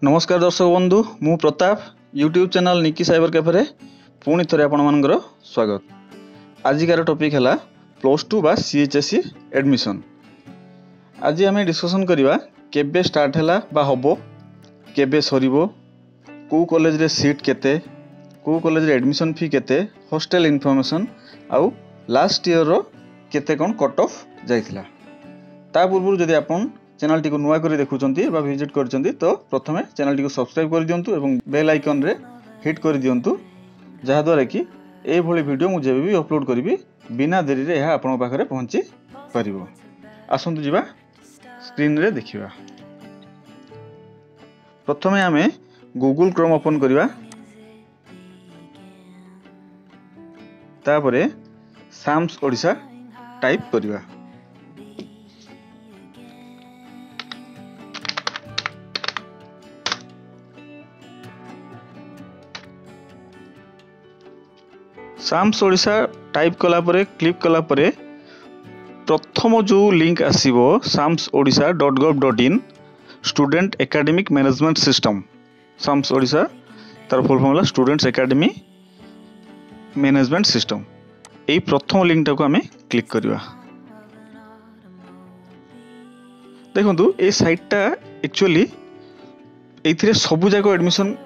नमस्कार दर्शक बंधु मु प्रताप यूट्यूब चैनल निकी साइबर कैफे पुणी थे आपमनकर स्वागत। आजिकार टॉपिक है +2 बा सीएचएससी एडमिशन। आज आम डिस्कसन करवा केबे स्टार्ट है बा हबो केबे सरिबो, को कॉलेज रे सीट केते, को कॉलेज रे एडमिशन फी केते, हॉस्टल इन्फॉर्मेशन आउ लास्ट ईयर रो केते कोन कट ऑफ जाइथिला। ता पूर्व जदि आपन चैनल टी को नुआ करी देखुचंती बा विजिट करचंती तो प्रथमे चैनल टी को सब्सक्राइब कर दियंतु एवं बेल आइकन रे हिट कर दियंतु, जहा द्वारा कि ए भली वीडियो मु जेबे भी अपलोड करिवि बिना देरी रे यह आपन पाखरे पहुंची परिबो। आसंतु जिबा स्क्रीन रे देखिबा। प्रथमे आमे गूगल क्रोम ओपन करिवा, तापरे साम्स ओडिशा टाइप करिवा। साम्स ओडिशा टाइप कला परे क्लिक कला परे प्रथम जो लिंक आसीबो samsodisha.gov.in student academic management system. SAMS Odisha तार full form students academy management system. यही प्रथम लिंक टाको आमे क्लिक करवा। देखंतु ए साइटटा एक्चुअली एथिरे सबु जाको एडमिशन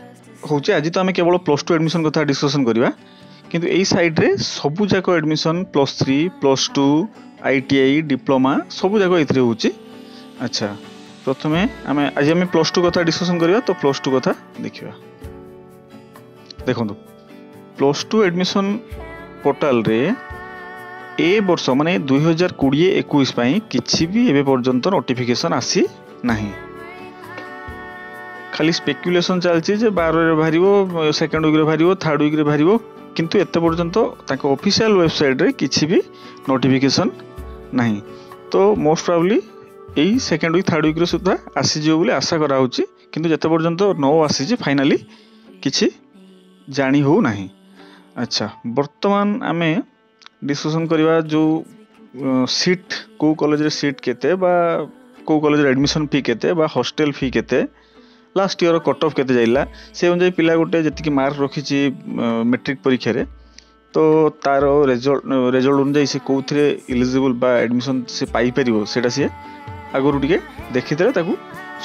होचे। आज तो आमे केवल +2 एडमिशन कथा डिस्कशन करवा, किंतु एई साइड रे सबु जाको एडमिशन +3 +2 आईटीआई डिप्लोमा सबु जाको एथिरे होची। अच्छा, प्रथमे आमे आज आमे +2 कथा डिस्कशन करवा। तो +2 कथा देखिबा। देखंतु +2 एडमिशन पोर्टल रे ए वर्ष माने 2020-21 पई किछि भी एबे पर्यंत नोटिफिकेशन आसी नाही। खाली स्पेक्युलेशन चलछि जे 12 रे भारिबो, सेकंड वीक रे भारिबो, थर्ड वीक रे भारिबो, किंतु एते पर्यंत ताको ऑफिशियल वेबसाइट रे किछि भी नोटिफिकेशन नाही। तो मोस्ट प्रोबेबली एई सेकंड वीक थर्ड वीक रे सुद्धा आसी जियो बोले आशा करा होची, किंतु जते पर्यंत नो आसी जे फाइनली किछि जानी हो नाही। अच्छा, वर्तमान आमे डिस्कशन करवा जो सीट को कॉलेज रे सीट केते बा को कॉलेज रे एडमिशन फी केते बा हॉस्टल फी केते, लास्ट ईयर कट ऑफ केते जाइला, से अनुसार पिला गोटे जति मार्क रखिछि मैट्रिक परीक्षा रे, तो तार रिजल्ट अनुसार से कोथरे एलिजिबल बा एडमिशन से पाई परिबो सेटा से आगरु टिके देखितले ताकू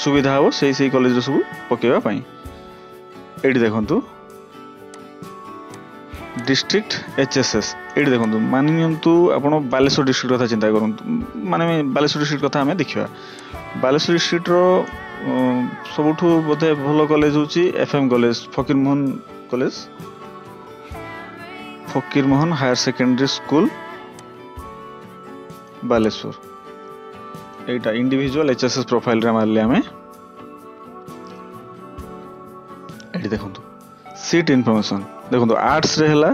सुविधा हो सेही कॉलेज रे सब पकेवा पई। एडी देखंतु डिस्ट्रिक्ट एचएसएस। एडी देखंतु मानियंतु आपण बालेश्वर डिस्ट्रिक्ट कथा चिंता करंतु, माने बालेश्वर डिस्ट्रिक्ट कथा हमें देखिबा। बालेश्वर डिस्ट्रिक्ट रो सबुठु बोधे भलो कॉलेज होची FM college, Fakir Mohan college, Fakir Mohan higher secondary school Baleswar. एटा इंडिविजुअल एचएसएस प्रोफाइल रे मारले हमें। एडी देखंतु सीट इन्फॉर्मेशन। देखंतु आर्ट्स रे हला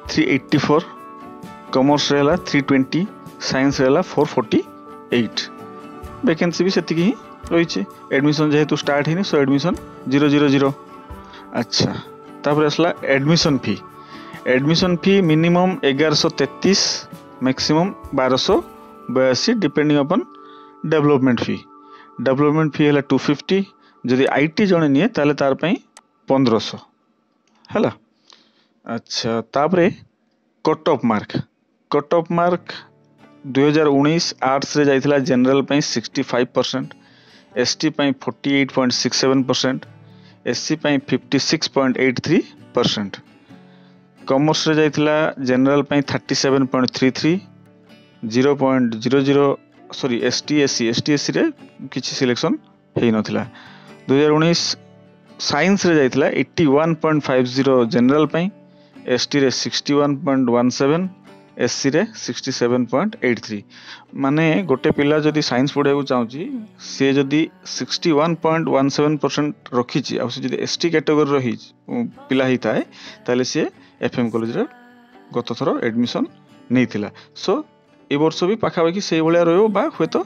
384, कॉमर्स रे हला 320, साइंस रे हला 448, वैकेंसी भी सेति ही रही। एडमिशन जेहेतु स्टार्ट ही सो एडमिशन 000। अच्छा, तापर असला admission fee. Admission fee minimum 1133, maximum 1282 depending अपन डेवलपमेंट फी। डेवलपमेंट फी है 250, जदि आईटी जने निए ताले तार पई 1500 हैला। अच्छा, तापरे cut off mark. Cut off mark 2019 arts रे जाइथिला जनरल पई 65%, एसटी पई 48.67%, एससी पई 56.83%, कॉमर्स रे जाइथिला जनरल पई 37.33, 0.00 सॉरी एसटी एससी रे किछि सिलेक्शन हेइ नथिला। 2019 साइंस रे जाइथिला 81.50 जनरल पई, एसटी रे 61.17, एससी रे 67.83। माने गोटे पिला जदि साइंस पढ़ाई चाहूँगी सी जदि 61.17% रखी आ जदि एसटी कैटेगरी रही पिला ही थाए ताले सी एफएम कॉलेज रे गत थर एडमिशन नहीं थिला। सो ए वर्ष भी पाखापाखि से भाया रही हुए तो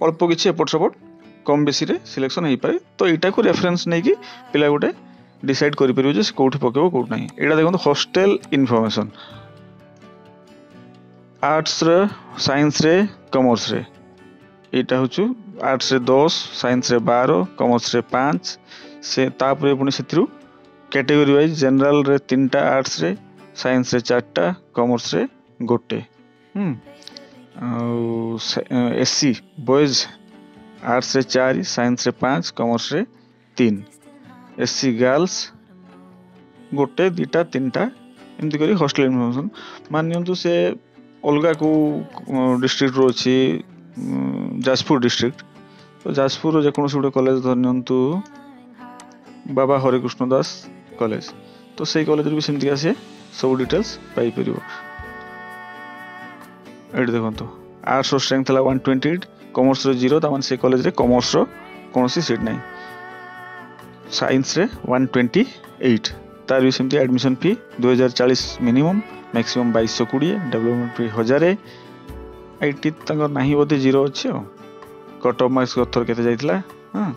अल्प किसी एपट सपट कम बेसी रे सिलेक्शन हो पाए। तो यहाँ को रेफरेंस नहीं कि पिला गोटे डिसाइड कर पारे कौटी पकेब कौट ना। यहाँ देखो हॉस्टल इनफॉरमेशन आर्ट्स रे साइंस रे कॉमर्स रे यहाँ हूँ आर्ट्स रे 10, साइंस रे 12, कॉमर्स रे 5 से तापर पुणी से कैटेगरी वाइज जनरल रे 3टा, आर्ट्स रे, साइंस रे 4टा, कॉमर्स रे 1टे। एससी बॉयज आर्ट्स रे 4, साइंस रे 5, कॉमर्स रे 3, एससी गर्ल्स 1, 2टा, 3टा एमती करी हॉस्टल इनफॉर्मेशन मानियंतु से अलगा को डिस्ट्रिक्ट रो अछि जाजपुर डिस्ट्रिक्ट, तो जाजपुर जेकोसी गोटे कॉलेज धरनियंतु बाबा हरिकृष्ण दास कॉलेज, तो सही कॉलेज भी सेमती आसे सब डिटेल्स पाई परिबो। एड देखंतो आर्ट्स रो स्ट्रेंथ थला 128, कॉमर्स रो 0, त माने से कॉलेज रे कॉमर्स रो कोनोसी सीट नाही। साइंस रे 128, तार भी सेमती admission fee 2040 minimum, maximum 2220, development fee 1000। IT तंगर नाही बोते 0 अछि, कट ऑफ मार्क्स अथर केते जाइतला। हां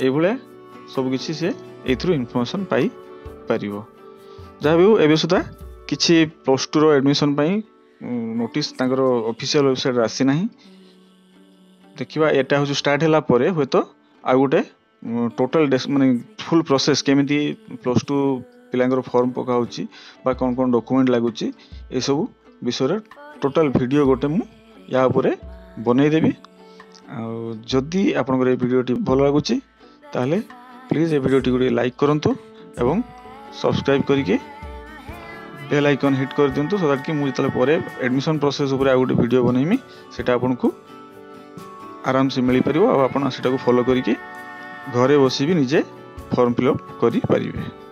ए भले सब किछि से एथ्रु इन्फॉर्मेशन पाई परिबो। जहाँ भी एबे सुधा किछि प्लस 2 रो एडमिशन पाई नोटिस तांकर ऑफिशियल वेबसाइट आसी नाही। देखिबा एटा हो स्टार्ट हैला परे होय तो आ गुटे टोटल माने फुल प्रोसेस केमिति प्लस 2 पिलांगर फॉर्म पका होची बा कोन कोन डॉक्यूमेंट लागुची ए सब विषय रे टोटल वीडियो गोटे मु या ऊपर बनै देबी। जदि आपनकर ए वीडियोटी भल लागुची ताहले प्लीज ए वीडियोटी गुडी लाइक करंतु एवं सब्सक्राइब करके बेल आइकन हिट कर दिंतु, सो दैट कि मु जतले परे एडमिशन प्रोसेस ऊपर आ गुटे वीडियो बनैमी सेटा आपनकु आराम से मिली परिबो। आ आपण सेटा को फॉलो करके घरे बसी भी निजे फॉर्म फिलअप करि परिबे।